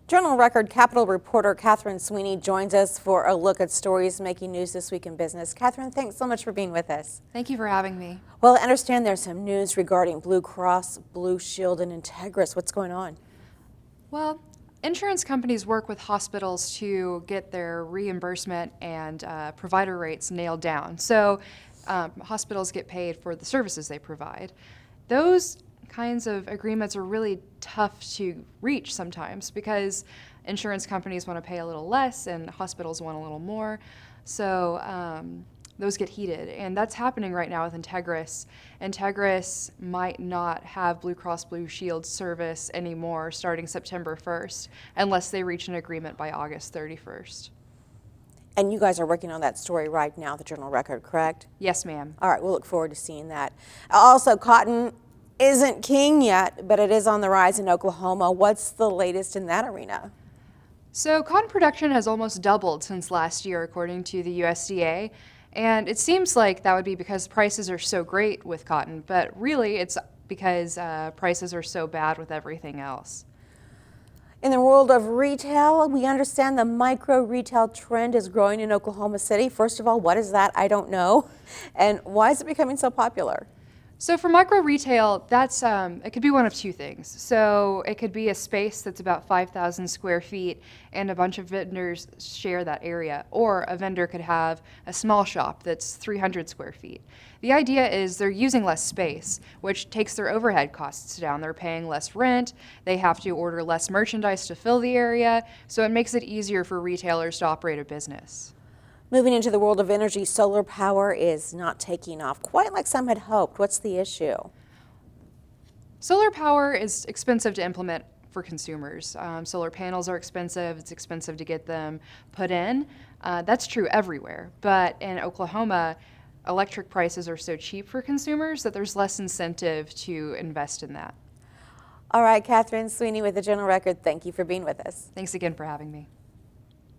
Journal Record Capitol reporter Catherine Sweeney joins us for a look at stories making news this week in business. Catherine, thanks so much for being with us. Thank you for having me. Well, I understand there's some news regarding Blue Cross, Blue Shield, and Integris. What's going on? Well, insurance companies work with hospitals to get their reimbursement and provider rates nailed down. So hospitals get paid for the services they provide. Those kinds of agreements are really tough to reach sometimes because insurance companies want to pay a little less and hospitals want a little more. So those get heated, and that's happening right now with Integris. Integris might not have Blue Cross Blue Shield service anymore starting September 1st unless they reach an agreement by August 31st. And you guys are working on that story right now, the Journal Record, correct? Yes, ma'am. All right, we'll look forward to seeing that. Also, cotton isn't king yet, but it is on the rise in Oklahoma. What's the latest in that arena? So cotton production has almost doubled since last year, according to the USDA. And it seems like that would be because prices are so great with cotton, but really it's because prices are so bad with everything else. In the world of retail, we understand the micro retail trend is growing in Oklahoma City. First of all, what is that? I don't know. And why is it becoming so popular? So for micro retail, that's it could be one of two things. So it could be a space that's about 5,000 square feet and a bunch of vendors share that area, or a vendor could have a small shop that's 300 square feet. The idea is they're using less space, which takes their overhead costs down. They're paying less rent, they have to order less merchandise to fill the area, so it makes it easier for retailers to operate a business. Moving into the world of energy, solar power is not taking off quite like some had hoped. What's the issue? Solar power is expensive to implement for consumers. Solar panels are expensive. It's expensive to get them put in. That's true everywhere. But in Oklahoma, electric prices are so cheap for consumers that there's less incentive to invest in that. All right, Catherine Sweeney with the Journal Record, thank you for being with us. Thanks again for having me.